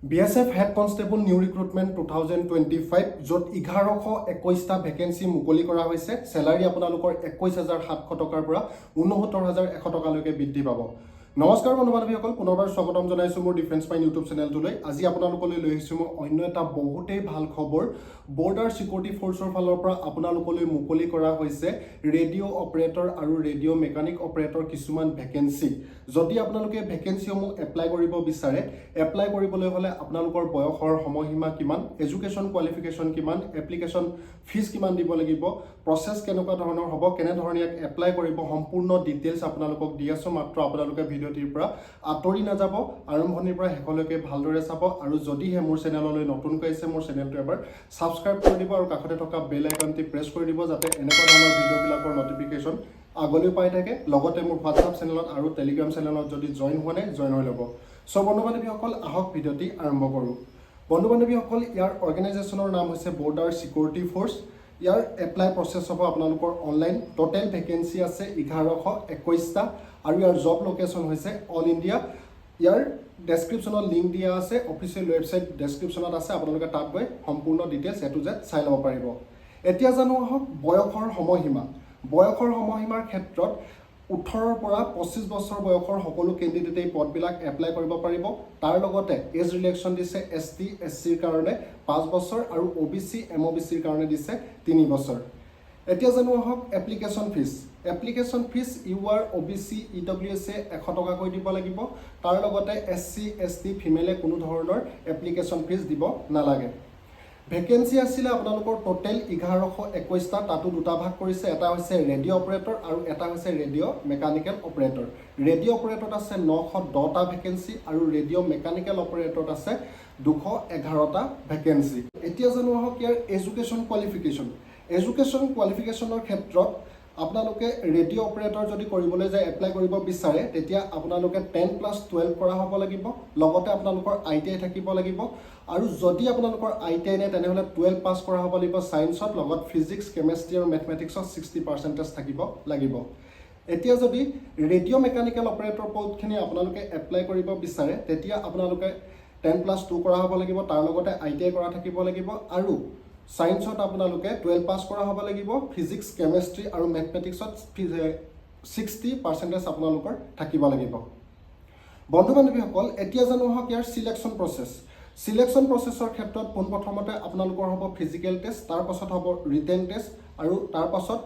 BSF Head Constable New Recruitment 2025 য'ত 1121টা vacancy মুকলি কৰা হৈছে স্যালাৰি আপোনালোকৰ 21700 টকাৰ পৰা 69100 টকালৈকে বৃদ্ধি পাব। নমস্কাৰ বন্ধু-বান্ধৱীসকল, পুনৰবাৰ স্বাগতম জনাইছো মোৰ ডিফেন্স পাইন ইউটিউব চেনেলটোলৈ। আজি আপোনালোকলৈ লৈ আহিছো মই অন্য এটা বহুতেই ভাল খবৰ। বৰ্ডাৰ সিকিউৰিটি ফোৰ্চৰ ফালৰ পৰা আপোনালোকলৈ মুকলি কৰা হৈছে ৰেডিঅ' অপাৰেটৰ আৰু ৰেডিঅ' মেকানিক অপাৰেটৰ কিছুমান ভেকেন্সি। যদি আপোনালোকে ভেকেন্সিসমূহ এপ্লাই কৰিব বিচাৰে, এপ্লাই কৰিবলৈ হলে আপোনালোকৰ বয়সৰ সময়সীমা কিমান, এডুকেশ্যন কোৱালিফিকেশ্যন কিমান, এপ্লিকেশ্যন ফিজ কিমান দিব লাগিব, প্ৰচেছ কেনেকুৱা ধৰণৰ হ'ব, কেনেধৰণে ইয়াক এপ্লাই কৰিব, সম্পূৰ্ণ ডিটেইলছ আপোনালোকক দি আছো। মাত্ৰ আপোনালোকে ভিডিঅ'টিৰ পৰা আঁতৰি নাযাব, আৰম্ভণিৰ পৰা শেষলৈকে ভালদৰে চাব। আৰু যদিহে মোৰ চেনেললৈ নতুনকৈ আহিছে, মোৰ চেনেলটো এবাৰ সাবস্ক্ৰাইব কৰি দিব আৰু কাষতে থকা বেল আইকনটি প্ৰেছ কৰি দিব, যাতে এনেকুৱা ধৰণৰ ভিডিঅ'বিলাকৰ নটিফিকেশ্যন আগলৈ পাই থাকে। লগতে মোৰ হোৱাটছআপ চেনেলত আৰু টেলিগ্ৰাম চেনেলত যদি জইন হোৱা নাই, জইন হৈ ল'ব। সো বন্ধু-বান্ধৱীসকল, আহক ভিডিঅ'টি আৰম্ভ কৰোঁ। বন্ধু-বান্ধৱীসকল, ইয়াৰ অৰ্গেনাইজেশ্যনৰ নাম হৈছে বৰ্ডাৰ সিকিউৰিটি ফোৰ্চ। ইয়াৰ এপ্লাই প্ৰচেছ হ'ব আপোনালোকৰ অনলাইন। টোটেল ভেকেন্সি আছে 1121টা আৰু ইয়াৰ জব লোকেশ্যন হৈছে অল ইণ্ডিয়া। ইয়াৰ ডেছক্ৰিপশ্যনত লিংক দিয়া আছে, অফিচিয়েল ৱেবছাইট ডেছক্ৰিপশ্যনত আছে, আপোনালোকে তাত গৈ সম্পূৰ্ণ ডিটেইলছ এ টু জেড চাই ল'ব পাৰিব। এতিয়া জানো আহক বয়সৰ সময়সীমা। বয়সৰ সময়সীমাৰ ক্ষেত্ৰত 18ৰ পৰা 25 বছৰ বয়সৰ সকলো কেণ্ডিডেটে এই পদবিলাক এপ্লাই কৰিব পাৰিব। তাৰ লগতে এজ ৰিলেকশ্যন দিছে ST SCৰ কাৰণে 5 বছৰ আৰু OBC MOBCৰ কাৰণে দিছে 3 বছৰ। এতিয়া জানো আহক application fees. Application fees UR OBC EWS 100 টকাকৈ দিব লাগিব। তাৰ লগতে SC ST ফিমেলে কোনো ধৰণৰ এপ্লিকেশ্যন ফিজ দিব নালাগে। ভেকেন্সি আছিলে আপোনালোকৰ টোটেল 1121টা, তাতো দুটা ভাগ কৰিছে, এটা হৈছে ৰেডিঅ' অপাৰেটৰ আৰু এটা হৈছে ৰেডিঅ' মেকানিকেল অপাৰেটৰ। ৰেডিঅ' অপাৰেটৰত আছে 910টা ভেকেন্সি আৰু ৰেডিঅ' মেকানিকেল অপাৰেটৰত আছে 211টা ভেকেন্সি। এতিয়া জানো আহক ইয়াৰ এডুকেশ্যন কোৱালিফিকেশ্যন। এডুকেশ্যন কোৱালিফিকেশ্যনৰ ক্ষেত্ৰত আপোনালোকে ৰেডিঅ' অপাৰেটৰ যদি কৰিবলৈ যায়, এপ্লাই কৰিব বিচাৰে, তেতিয়া আপোনালোকে 10+12 কৰা হ'ব লাগিব। লগতে আপোনালোকৰ ITI থাকিব লাগিব। আৰু যদি আপোনালোকৰ ITI নাই, তেনেহ'লে 12 পাছ কৰা হ'ব লাগিব ছায়েন্সত, লগত ফিজিক্স কেমেষ্ট্ৰি আৰু মেথমেটিক্সত 60% থাকিব লাগিব। এতিয়া যদি ৰেডিঅ' মেকানিকেল অপাৰেটৰ পদখিনি আপোনালোকে এপ্লাই কৰিব বিচাৰে, তেতিয়া আপোনালোকে 10+2 কৰা হ'ব লাগিব, তাৰ লগতে ITI কৰা থাকিব লাগিব। আৰু ছায়েন্সত আপোনালোকে 12 পাছ কৰা হ'ব লাগিব, ফিজিক্স কেমেষ্ট্ৰি আৰু মেথমেটিক্সত 60% আপোনালোকৰ থাকিব লাগিব। বন্ধু-বান্ধৱীসকল, এতিয়া জানো আহক ইয়াৰ চিলেকশ্যন প্ৰচেছ। চিলেকশ্যন প্ৰচেছৰ ক্ষেত্ৰত পোনপ্ৰথমতে আপোনালোকৰ হ'ব ফিজিকেল টেষ্ট, তাৰ পাছত হ'ব ৰিটেন টেষ্ট আৰু তাৰ পাছত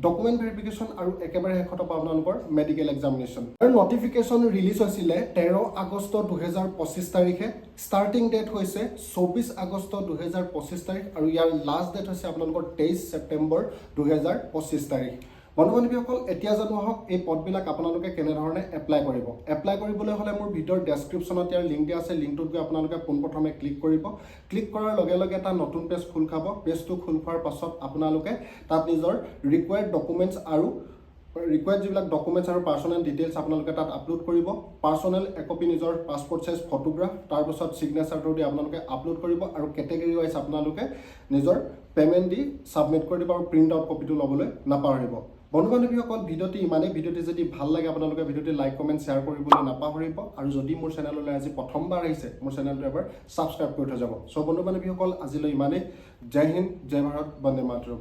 ডকুমেণ্ট ভেৰিফিকেশ্যন আৰু একেবাৰে শেষত হ'ব আপোনালোকৰ মেডিকেল এক্সামিনেশ্যন। আৰু নটিফিকেশ্যন ৰিলিজ হৈছিলে 13 আগষ্ট 2025 তাৰিখে। ষ্টাৰ্টিং ডেট হৈছে 24 আগষ্ট 2025 তাৰিখ আৰু ইয়াৰ লাষ্ট ডেট হৈছে আপোনালোকৰ 23 ছেপ্টেম্বৰ 2025 তাৰিখ। বন্ধু-বান্ধৱীসকল, এতিয়া জানো আহক এই পদবিলাক আপোনালোকে কেনেধৰণে এপ্লাই কৰিব। এপ্লাই কৰিবলৈ হ'লে মোৰ ভিডিঅ'ৰ ডেছক্ৰিপশ্যনত ইয়াৰ লিংক দিয়া আছে, লিংকটোত গৈ আপোনালোকে পোনপ্ৰথমে ক্লিক কৰিব। ক্লিক কৰাৰ লগে লগে এটা নতুন পেজ খোল খাব। পেজটো খোল খোৱাৰ পাছত আপোনালোকে তাত নিজৰ ৰিকুৱাৰ্ড ডকুমেণ্টছ আৰু যিবিলাক ডকুমেণ্টছ আৰু পাৰ্চনেল ডিটেইলছ আপোনালোকে তাত আপলোড কৰিব। পাৰ্চনেল একপি নিজৰ পাছপৰ্ট চাইজ ফটোগ্ৰাফ, তাৰপিছত ছিগনেচাৰটো দি আপোনালোকে আপলোড কৰিব আৰু কেটেগৰী ৱাইজ আপোনালোকে নিজৰ পে'মেণ্ট দি ছাবমিট কৰি দিব আৰু প্ৰিণ্ট আউট কপিটো ল'বলৈ নাপাহৰিব। বন্ধু-বান্ধৱীসকল, ভিডিঅ'টি ইমানেই। ভিডিঅ'টি যদি ভাল লাগে আপোনালোকে ভিডিঅ'টি লাইক কমেণ্ট শ্বেয়াৰ কৰিবলৈ নাপাহৰিব। আৰু যদি মোৰ চেনেললৈ আজি প্ৰথমবাৰ আহিছে, মোৰ চেনেলটো এবাৰ ছাবস্ক্ৰাইব কৰি থৈ যাব। চ' বন্ধু-বান্ধৱীসকল, আজিলৈ ইমানেই। জয় হিন্দ, জয় ভাৰত, বন্দে মাতৰম।